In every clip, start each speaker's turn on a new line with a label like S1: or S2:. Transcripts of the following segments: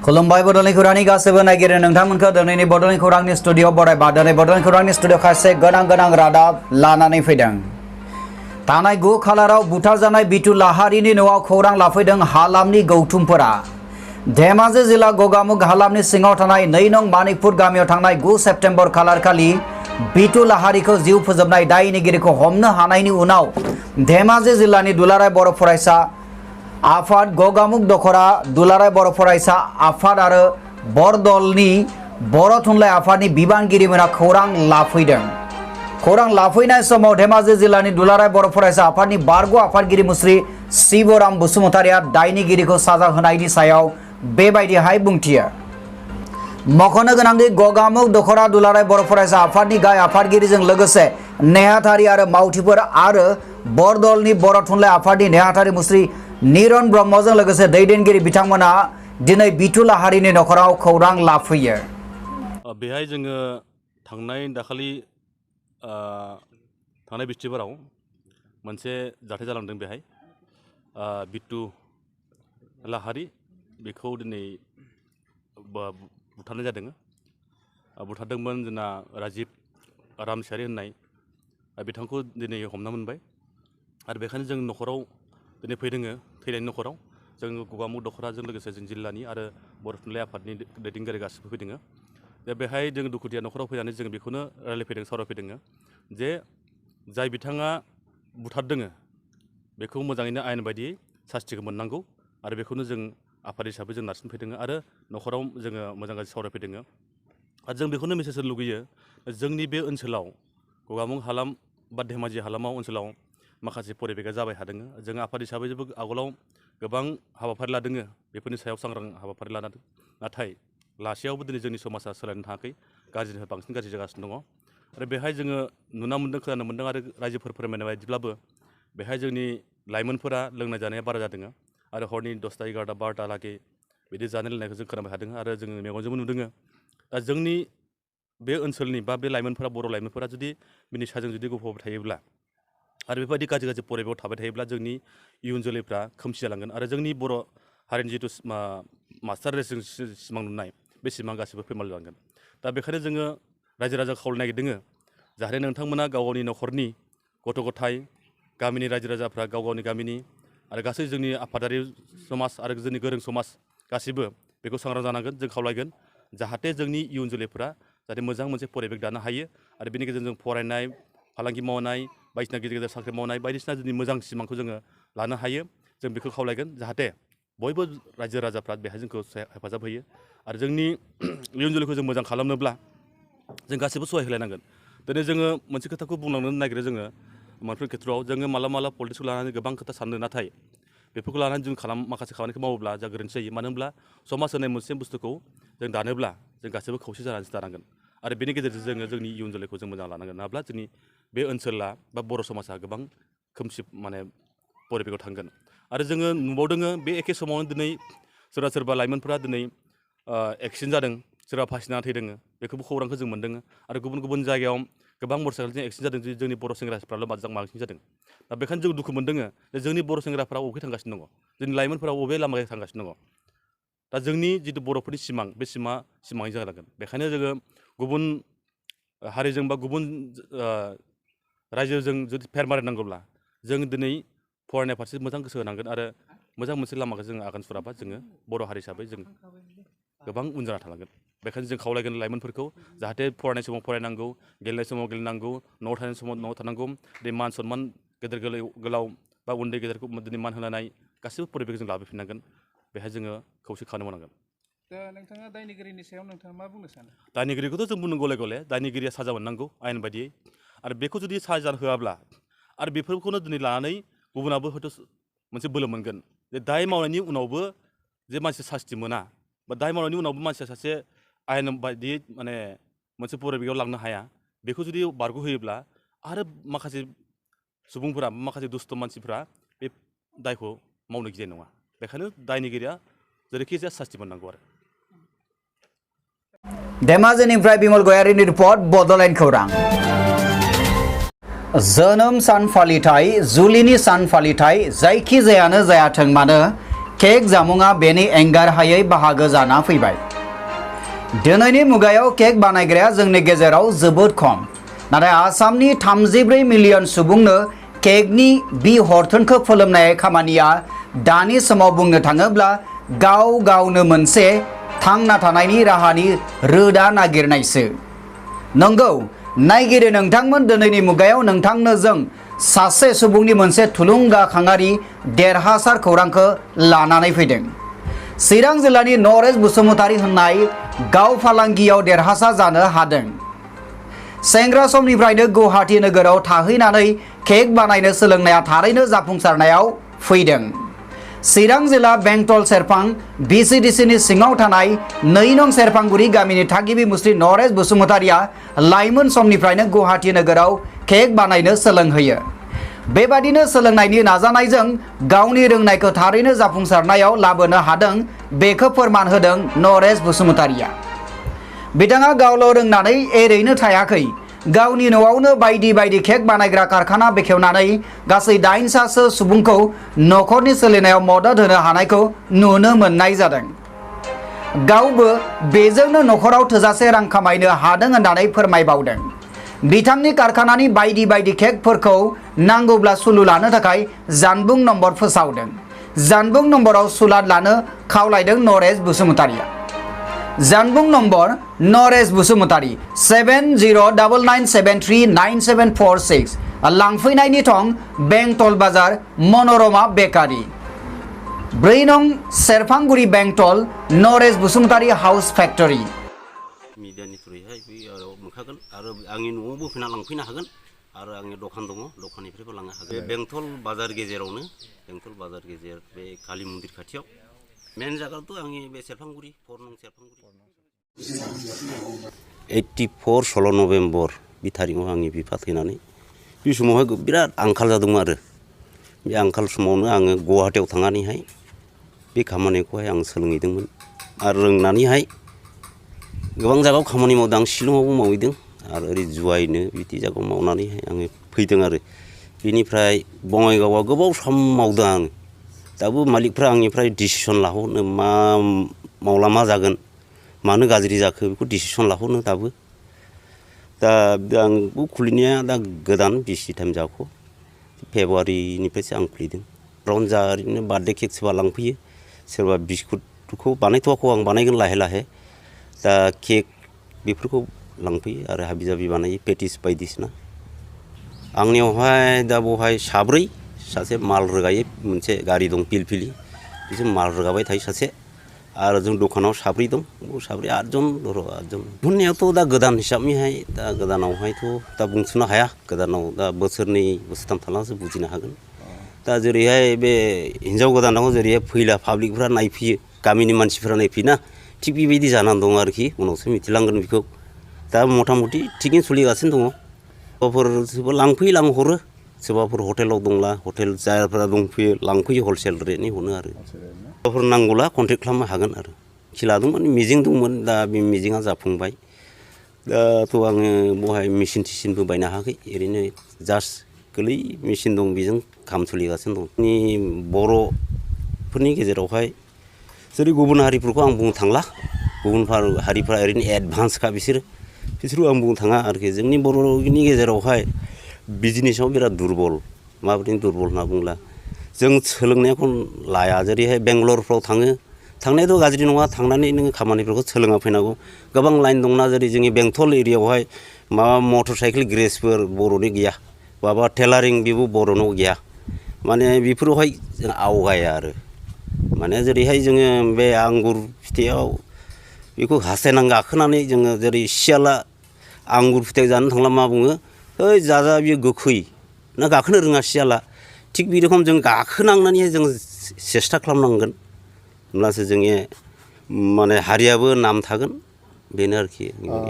S1: खुलुमबाय बड'लेण्ड खौरांनि गासैबो नायगिरि नोंथांमोनखौ दिनैनि बड'लेण्ड खौरांनि स्टुडिअ बरायबा दिनै बड'लेण्ड खौरांनि स्टुडिअ खासे गोनां रादाब लानानै फैदों। थांनाय 9 खालाराव बुथारजानाय बिटु लाहारिनि न'आव खौरां लाफैदों हालामनि गौथुमफोरा। धेमाजि जिल्ला गगामुग हालामनि सिङाव थानाय 2 नं मानिकपुर गामियाव थांनाय 9 सेप्तेम्बर खालार खालि बिटु लाहारिखौ जिउ फोजोबनाय दायनिगिरिखौ हमनो हानायनि उनाव धेमाजि जिल्लानि दुलाराय बर' फरायसा आफाद गगामुग दखरा दुलाराय बर' फरायसा आफाद आरो बरदलनि बर' थुनलाइ आफादनि बिबानगिरिफोरा खौरां लाफैदों। खौरां लाफैनाय समाव धेमाजि जिल्लानि दुलाराय बर' फरायसा आफादनि बारग' आफादगिरि मुस्रि शिवराम बसुमतारिया दायनिगिरिखौ साजा होनायनि सायाव बेबायदिहाय बुंथियो। मख'नो गोनांदि गगामुग दखरा दुलाराय बर' फरायसा आफादनि गाय आफादगिरिजों लोगोसे नेहाथारि आरो मावथिफोर आरो बरदलनि बर' थुनलाइ आफादनि नेहाथारि मुस्रि निरन ब्रह्मजों लोगोसे दैदेनगिरि बिथांमोना दिनै बिटु लाहारिनि नखराव खौरां लाफैयो।
S2: बेहाय जोङो दाखालि थांनाय बिस्थिबाराव मोनसे जाथाय जालांदों। बेहाय बिटु लाहारि बेखौ दिनै बुथारनाय जादों। बुथारदोंमोन जोंना राजिब रामसियारि होननाय बिथांखौ दिनै हमना मोनबाय आरो बेखायनो जों नखराव दिनै फैदों। थैनायनि नखराव जों गगामुग दखराजों लोगोसे जों जिल्लानि आरो बर' थुनलाइ आफादनि दैदेनगिरि गासिबो फैदों। दा बेहाय जों दुखुथिया नखराव फैनानै जों बेखौनो रायलायफैदों सावरायफैदों जे जाय बिथाङा बुथारदों बेखौ मोजाङैनो आयेन बायदियै सास्तिखौ मोननांगौ आरो बेखौनो जों आफाद हिसाबै जों नारसिनफैदों आरो नखराव जोङो मोजां गाज्रि सावरायफैदों। आरो जों बेखौनो मेसेज होनो लुगैयो जोंनि बे ओनसोलाव गगामुग हालाम बा धेमाजि हालामाव ओनसोलाव माखासे परिबेगा जाबाय थादों। जों आफाद हिसाबै आगोलाव गोबां हाबाफारि लादों, बेफोरनि सायाव सांग्रां हाबाफारि लादों। नाथाय लासेयावबो दिनै जोंनि समाजा सोलायनो थाङाखै, गाज्रिनिफ्राय बांसिन गाज्रि जागासिनो दङ। आरो बेहाय जोङो नुना मोन्दों, खोनानो मोन्दों आरो रायजोफोर फोरमायनाय बायदिब्लाबो बेहाय जोंनि लाइमोनफोरा लोंनाय जानाया बारा जादों आरो हरनि 10टा 11टा 12टालागै बिदि जानाय लोंनायखौ जों खोनाबाय थादों आरो जोङो मेगनजोंबो नुदों। दा जोंनि बे ओनसोलनि बा बे लाइमोनफोरा बर' लाइमोनफोरा जुदि बिनि साजों जुदि गफबबाय थायोब्ला आरो बेबायदि गाज्रि परिबेगाव थाबाय थायोब्ला जोंनि इयुन जोलैफ्रा खोमसि जालांगोन आरो जोंनि बर' हारिनि जिथु मास्टार रेसजों सिमां नुनाय बे सिमां गासिबो फेमाल जालांगोन। दा बेखायनो जोङो रायजो राजा खावलायनो नागिरदों जाहाथे नोंथांमोना गाव गावनि नखरनि गथ' गथाय गामिनि रायजो राजाफ्रा गाव गावनि गामिनि आरो गासै जोंनि आफादारि समाज आरो जोंनि गोरों समाज गासिबो बेखौ सांग्रां जानांगोन। जों खावलायगोन जाहाथे जोंनि इयुन जोलैफ्रा जाहाथे मोजां मोनसे परिबेक दानो हायो आरो बेनि गेजेरजों फरायनाय, फालांगि मावनाय, बायदिसिना गेदेर गेदेर साख्रि मावनाय, बायदिसिना जोंनि मोजां सिमांखौ जोङो लानो हायो। जों बेखौ खावलायगोन जाहाथे बयबो रायजो राजाफ्रा बेहाय जोंखौ हेफाजाब होयो आरो जोंनि इयुन जोलैखौ जों मोजां खालामनोब्ला जों गासैबो सहाय होलायनांगोन। दिनै जोङो मोनसे खोथाखौ बुंलांनो नागिरो, जोङो मोनफ्रोम खेथ्रआव जोङो मालाबा पलिटिक्सखौ लानानै गोबां खोथा साननो, नाथाय बेफोरखौ लानानै जों माखासे खामानिखौ मावोब्ला जों गोरोन्थि जायो। मानो होनब्ला समाज होनाय मोनसे बुस्थुखौ जों दानोब्ला जों गासैबो खौसे जानानैसो दानांगोन आरो बेनि गेजेरजों जोङो जोंनि इयुन जोलैखौ जों मोजां लानांगोन। नङाब्ला जोंनि बे ओनसोला बा बर' समाजा गोबां खोमसि परिबेगाव थांगोन। आरो जोङो नुबावदों बे एखे समावनो दिनै सोरबा लाइमोनफोरा दिनै एक्सिडेन्ट जादों, सोरबा फासिना थैदों, बेखौबो खौरांखौ जों मोन्दों। आरो गुबुन जायगायाव गोबां मटर साइकेलजों एक्सिडेन्ट जादों, जोंनि बर' सेंग्राफ्राल' बांसिन जादों। दा बेखायनो जों दुखु मोन्दों जे जोंनि बर' सेंग्राफ्रा बबेखै थांगासिनो दङ, जोंनि लाइमोनफोरा बबे लामाजों थांगासिनो दङ। दा जोंनि जिथु बर'फोरनि सिमां बे सिमाङै जालांगोन। बेखायनो जोङो गुबुन हारिजों बा गुबुन रायजोजों जुदि फेर मारिनांगौब्ला जों दिनै फरायनाय फारसे मोजां गोसो होनांगोन आरो मोजां मोनसे लामाखौ जोङो आगान सुराबा जोङो बर' हारि हिसाबै जों गोबां उन जाना थालांगोन। बेखायनो जों खावलायगोन लाइमोनफोरखौ जाहाथे फरायनाय समाव फरायनांगौ, गेलेनाय समाव गेलेनांगौ, न'आव थानाय समाव न'आव थानांगौ। दिनै मान सनमान गेदेर गोलाव बा उन्दै गेदेरखौ दिनै मान होलायनाय गासिबो परिबेखौ जों लाबोफिननांगोन। बेहाय जोङो खौसे खालामनो मावनांगोन।
S3: दा नोंथाङा दायनिगिरिनि सायाव नोंथाङा मा बुंनो सानो?
S2: दायनिगिरिखौथ' जों बुंनो गले दायनिगिरिया साजा मोननांगौ आयेन बायदियै। आरो बेखौ जुदि साजा होआब्ला आरो बेफोरखौनो दिनै लानानै गुबुनाबो हयथ' मोनसे बोलो मोनगोन जे दाय मावनायनि उनावबो जे मानसि सास्ति मोना बा दाय मावनायनि उनावबो मानसिया सासे आयेन बायदियै मोनसे परिबेगाव लांनो हाया, बेखौ जुदि बारग'होयोब्ला आरो माखासे सुबुंफोरा माखासे दुस्त मानसिफ्रा बे दायखौ मावनो गिनाय नङा। बेखायनो दायनिगिरिया जेरैखि जाया सास्ति मोननांगौ आरो।
S1: धेमाजिनिफ्राय बिमल गयारिनि रिपर्ट, बड'लेण्ड खौरां। जोनोम सान फालिथाय, जुलिनि सान फालिथाय जायखिजायानो जायाथों मानो केक जामुंआ बेनि एंगारहायै बाहागो जाना फैबाय। दिनैनि मुगायाव केक बानायग्राया जोंनि गेजेराव जोबोद खम, नाथाय आसामनि 34 मिलियन सुबुंनो केकनि बिहरथोनखौ फोलोमनाय खामानिया दानि समाव बुंनो थाङोब्ला गाव गावनो मोनसे थांना थानायनि राहानि रोदा नागिरनायसो। नंगौ, नायगिरि नोंथांमोन, दिनैनि मुगायाव नोंथांनो जों सासे सुबुंनि मोनसे थुलुंगाखांआरि देरहासार खौरांखौ लानानै फैदों। चिरां जिल्लानि नरेश बसुमतारी होननाय गाव फालांगियाव देरहासार जानो हादों। सेंग्रा समनिफ्रायनो गुवाहाटी नोगोराव थाहैनानै केक बानायनो सोलोंनाया थारैनो जाफुंसारनायाव फैदों। चिरां जिल्ला बेंटल सेरफां BCDCनि सिङाव थानाय 2 नं सेरफांगुरि गामिनि थागिबि मुस्रि नरेश बसुमतारीया लाइमोन समनिफ्रायनो गुवाहाटी नोगोराव केक बानायनो सोलोंहोयो। बेबादिनो सोलोंनायनि नाजानायजों गावनि रोंनायखौ थारैनो जाफुंसारनायाव लाबोनो हादों बेखौ फोरमान होदों नरेश बसुमतारीया। बिथाङा गावल' रोंनानै एरैनो थायाखै, गावनि न'आवनो बायदि बायदि केक बानायग्रा कारखाना बेखेवनानै गासै 8 सासो सुबुंखौ न'खरनि सोलिनायाव मदद होनो हानायखौ नुनो मोननाय जादों। गावबो बेजोंनो न'खराव थोजासे रां खामायनो हादों होननानै फोरमायबावदों। बिथांनि कारखानानि बायदि बायदि केकफोरखौ नांगौब्ला सुलु लानो थाखाय जानबुं नम्बर फोसावदों। जानबुं नम्बराव सुलाद लानो खावलायदों नरेश बसुमतारीया। जानबुं नम्बर नरेश बसुमतारी 7099739746। लांफैनायनि थं बेंटल बाजार मनोरमा बेकारि, 4 नं सेरफांगुरि बेंटल नरेश बसुमतारी हाउस फेक्टरि।
S4: मिडियानि थ्रुयैहाय बेयाव मोनखागोन आरो आंनि न'आवबो फैना लांफैनो हागोन आरो आंनि दखान दङ, दखाननिफ्रायबो लांनो हागोन। बे बेंटल बाजार गेजेरावनो, बेंटल बाजार गेजेर बे कालि मन्दिर खाथियाव। मेन जायगाथ' आंनि बे सेरफांगुरि 4 नं सेरफांगुरि। 84 16 नभेम्बर बे थारिखआव आंनि बिफा थैनानै बे समावहाय बिराद आंखाल जादोंमोन आरो बे आंखाल समावनो आङो गुवाहाटियाव थांनानैहाय बे खामानिखौहाय आं सोलोंहैदोंमोन आरो रोंनानैहाय गोबां जायगायाव खामानि मावदों। आं शिलंआवबो मावहैदों आरो ओरै जुवायनो बिदि जायगायाव मावनानैहाय आङो फैदों आरो बेनिफ्राय बङाइगावआव गोबाव सम मावदों आं। दाबो मालिकफ्रा आंनिफ्राय डिसिसन लाहरनो मा मावला मा जागोन, मानो गाज्रि जाखो बेखौ डिसिसन लाहरनो दाबो। दा आंबो खुलिनाया दा गोदान बेसि टाइम जाखो, फेब्रुवारिनिफ्रायसो आं खुलिदों। राउन्ड जा ओरैनो बार्थडे केक सोरबा लांफैयो, सोरबा बिस्कुटखौ बानायथ'वाखै, आं बानायगोन लाहे लाहे। दा केक बेफोरखौ लांफैयो आरो हाबि जाबि बानायो, पेटिस बायदिसिना। आंनियावहाय दा बेवहाय 4 सासे माल रोगायो, मोनसे गारि दं पिलपिलि, बिसोर माल रोगाबाय थायो सासे। आरो जों दखानाव 4 दं, 4 8 जन र' 8 जन। बुंनायावथ' दा गोदान हिसाबैहाय दा गोदानावहायथ' दा बुंस'नो हाया, गोदानाव दा बोसोरनै बोसोरथाम थानासो बुजिनो हागोन। दा जेरैहाय बे हिन्जाव गोदानाव जेरैहाय फैला पाब्लिकफ्रा नायफैयो, गामिनि मानसिफ्रा नायफैयोना, थिग बेबायदि जानानै दं आरोखि। उनावसो मिथिलांगोन बेखौ। दा मथा मथि थिगैनो सोलिगासिनो दङ। सोरबाफोर लांफैयो, लांहरो। सोरबाफोर हटेलाव दंब्ला हटेल जायफोरा दंफैयो लांफैयो, हलसेल रेटनि हरो आरो। सोरबाफोर नांगौब्ला कन्टेक्ट खालामनो हागोन आरो। खेला दंमोन, मिजिं दंमोन, दा बे मिजिङा जाफुंबाय। दाथ' आङो बेवहाय मेचिन थिसिनबो बायनो हायाखै, ओरैनो जास्ट गोरलै मेचिन दं, बेजों खाम सोलिगासिनो दं। जोंनि बर'फोरनि गेजेरावहाय जेरै गुबुन हारिफोरखौ आं बुंनो थांला, गुबुन हारिफ्रा ओरैनो एडभान्सखा बिसोरखौ आं बुंनो थाङा आरोखि। जोंनि बर'नि गेजेरावहाय बिजनेसाव बिराद दुरबल। माबायदि दुरबल होनना बुंब्ला जों सोलोंनायखौ लाया। जेरैहाय बेंगलरफ्राव थांनायाथ' गाज्रि नङा, थांनानै नोङो खामानिफोरखौ सोलोंना फैनांगौ। गोबां लाइन दंना, जेरै जोंनि बेंटल एरियायावहाय माबा मटर साइकेल ग्रेजफोर बर'नि गैया, माबा टेलारिं बेबो बर'नाव गैया। माने बेफोरावहाय जों आवगाया आरो। माने जेरैहाय जोङो बे आंगुर फिथाइयाव बेखौ हास्थायनां गाखोनानै जोङो जेरै सियाला आंगुर फिथाइ जानो थांब्ला मा बुङो, ओइ जाजा बियो गोखै ना, गाखोनो रोङा सियाला। थिग बे रोखोम जों गाखोनांनानैहाय जों सेस्था खालामनांगोन, होमब्लासो जोंनि माने हारियाबो नाम थागोन, बेनो आरोखि।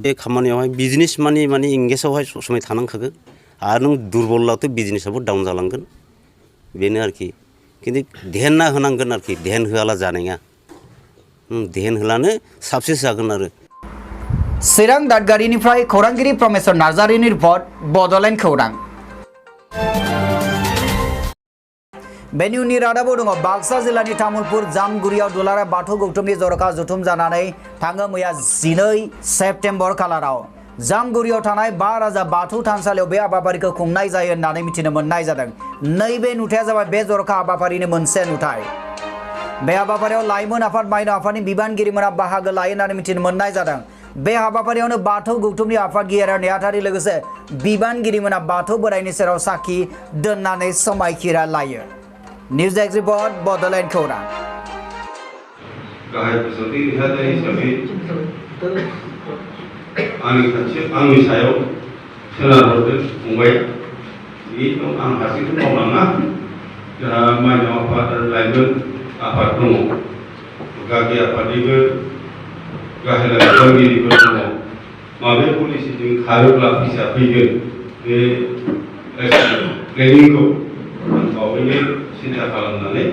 S4: बे खामानियावहाय बिजनेस माने इंगेजआवहाय सब समाय थानांखागोन। आरो नों दुरबलब्लाथ' बिजनेसाबो डाउन जालांगोन, बेनो आरोखि। खिन्थु ध्यान होनांगोन आरोखि, ध्यान होआला जानाय नङा। ध्यान होलानो साक्सेस जागोन आरो।
S1: चिरां दादगारिनिफ्राय खौरांगिरि प्रमेश्वर नार्जारिनि रिपर्ट, बड'लेण्ड खौरां। बेनि उननि रादाबाव दङ बाक्सा जिल्लानि तामुलपुर जामगुरियाव दुलाराय बाथौ गौथुमनि जर'खा जथुम जानानै थाङो मैया 12 सेप्तेम्बर खालाराव जामगुरियाव थानाय 5 राजा बाथौ थानसालियाव बे हाबाफारिखौ खुंनाय जायो होननानै मिथिनो मोननाय जादों। नैबे नुथाया जाबाय बे जर'खा हाबाफारिनि मोनसे नुथाय। बे हाबाफारियाव लाइमोन आफाद माइनाव आफादनि बिबानगिरिफोरा बाहागो लायो होननानै मिथिनो मोननाय जादों। बे हाबाफारियावनो बाथौ गौथुमनि आफादगिरि नेहाथारि लोगोसे बिबानगिरिफोरा बाथौ बोराइनि सेराव साखि दोननानै समायखिरा लायो। न्यूज डेस्क रिपोर्ट बड'लेण्ड खौरां।
S5: गाहाय फोसावथि नेहाथारि हिसाबै आंनि सायाव सोनारहरदों फंबाया। बेखौ आं हारसिंथ' मावनाङा, जोंहा माइनाव आफाद आरो लाइमोन आफाद दङ, गागि आफादनिबो गाहाय बिबानगिरिफोर दङ। माबे पलिसिजों खारोब्ला फैसा फैगोन बे प्लेनिंखौ आं बावैनो सिन्था खालामनानै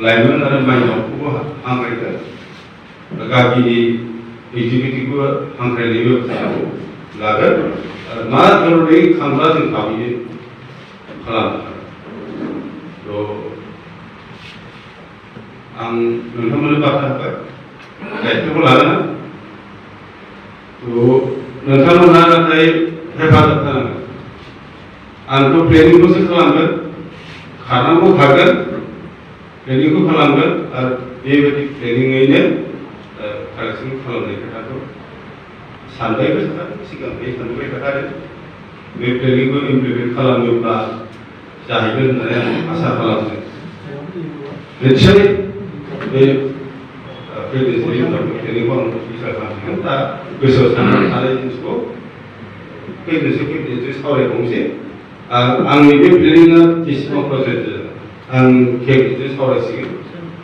S5: लाइमोन आरो माइनावखौबो हांख्रायदों, गागिनि एक्जिकिउटिभखौ हांख्रायनाय बेब'स्थाखौ लागोन आरो मा धरनै खांब्ला जों थाबैनो खालामनो हागोन। आं नोंथांमोननो बाथ्रा होबाय, दायित्वखौ लागोन। नोंथांमोनहा नाथाय हेफाजाब होनांगोन। आंथ' प्लेनिंखौसो खालामगोन, खारनांगौ खारगोन, प्लेनिंखौ खालामगोन आरो बेबायदि प्लेनिङैनो कालेक्सन खालामनाय खोथाखौ सानबायबो थाखादों, सिगांनिफ्राय सानबाय थाखादों। बे प्लेनिंखौ इमप्लिमेन्ट खालामोब्ला जाहैगोन होननानै आं आसा खालामदों। निश्चय बे प्रेसिडेन्सिनि उनाव प्लेनिंखौ आं बिथा खालामगोन। दा गोसोआव साननानै थानाय जिनिसखौ केबिनेटजों सावरायबावनोसै। आंनि बे प्लेनिङा जेसेबां प्रजेक्ट जादों आं केबिनेटजों सावरायसिगोन।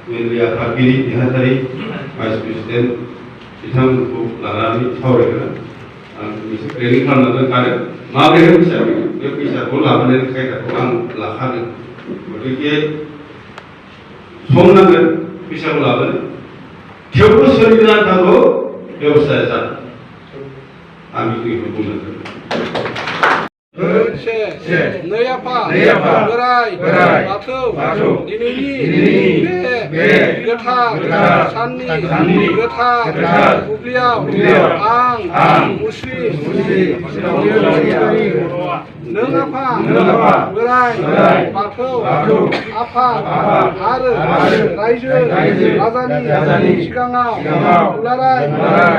S5: मेनलि आफादगिरि नेहाथारि भाइस प्रेसिडेन्ट बिथांमोनखौ लानानै सावरायगोन। आं एसे प्लेनिं खालामना दोनखादों माबोरैहाय फैसा फैगोन, बे फैसाखौ लाबोनायनि खायदाखौ आं लाखादों। गतिके सम नांगोन फैसाखौ लाबोनो, थेवबो सोलिनो आन्थाखौ बेब'स्थाया जादों। आं बेखिनिखौ बुंनो
S3: नै आफा बोराइ बाथौ दिनैनि बे गोथार साननि गोथार बुब्लियाव आं मुस्लिम नों आफा बोराइ बाथौ आफाद आरो रायजो राजानि सिगाङाव दुलाराय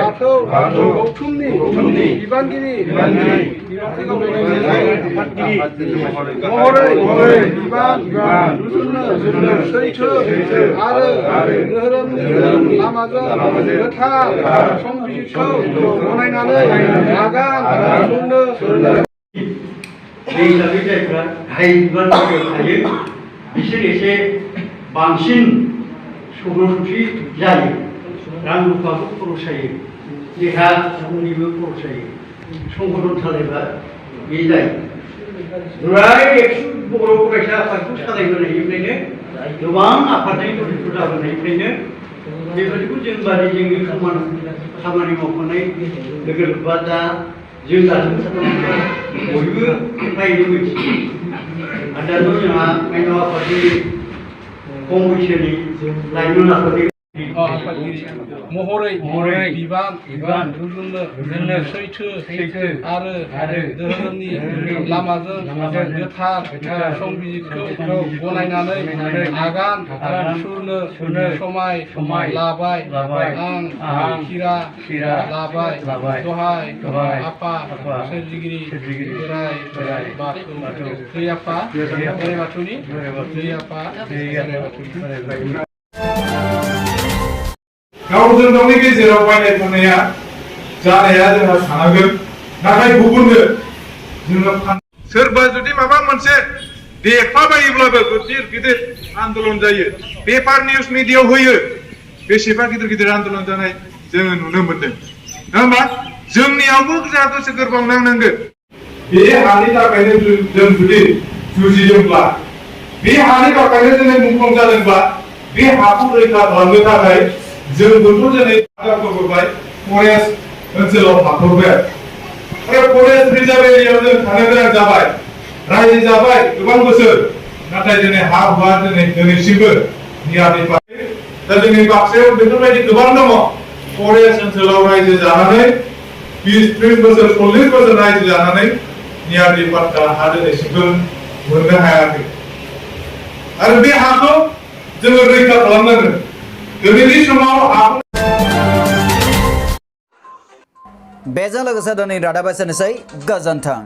S3: बाथौ गौथुमनि बिबानगिरि महरै बिबान रुजुनो सैथो आरो धोरोमनि लामाजों गोथार संबिजिरखौ गनायनानै आगान सुरनो
S6: बे हिसाबै जायफ्रा गाहाय बिबानगिरियाव थायो बिसोर एसे बांसिन सौग्रावसौथि जायो, रां रुफाबो खरस जायो, देहा सुबुंनिबो खरस जायो, संगठन सालायबा बे जायो। दुलाराय बर' फरायसा आफादखौ सालायबोनायनिफ्रायनो गोबां आफादनि गठनफोर जाबोनायनिफ्रायनो बेबायदिखौ जों बादि जोंनि समान खामानि मावफानाय लोगो लोब्बा दा जों दासिम बयबो फ्रायनो मिथियो। आरो दाथ' जोंहा माइनाव आफादनि खम बैसोनि लाइमोन आफादनि
S3: महरै बिबान रुजुनो सैथो आरो धोरोमनि लामाजों गोथार संबिजिरखौ गनायनानै आगान सुरनो समाय लाबाय आं खिरा लाबाय दहाय आफा सोरजिगिरि बोराइ बाथौ जै आफा बोराइ बाथौनि जै आफा बोराइ बाथौनि
S7: गावजों गावनि गेजेराव बायनाय फाननाया जानाया जोंहा थानांगोन, नाथाय गुबुननो जोङो सोरबा जुदि माबा मोनसे देखाबायोब्लाबो गिदिर आन्दोलन जायो, पेपार निउज मिडियायाव होयो, बेसेबा गिदिर आन्दोलन जानाय जोङो नुनो मोनदों। नङा होमबा? जोंनियावबो जोंहा गोसो गोरबोआव नांनांगोन। बे हानि थाखायनो जों जुदि जुजिदोंब्ला, बे हानि थाखायनो जोङो मुंख्लं जादोंब्ला, बे हाखौ रैखा खालामनो थाखाय जोंबोथ' दिनै होबाय, फरेस्ट ओनसोलाव हाबहरबाय आरो फरेस्ट रिजार्भ एरियायाव जों थानो गोनां जाबाय, रायजो जाबाय गोबां बोसोर। नाथाय दिनै हा हुआ दिनैसिमबो नियानि पार्टी दा जोंनि बाक्सायाव बेफोरबायदि गोबां दङ फरेस्ट ओनसोलाव रायजो जानानै 20-30 बोसोर 40 बोसोर रायजो जानानै नियानि पाट्टा हा दिनैसिमबो मोननो हायाखै आरो बे हाखौ जोङो रैखा खालामनांगोन दिनैनि समाव हाखौ
S1: बेजों लोगोसे दिनै रादाबा एसेनोसै गोजोन्थों।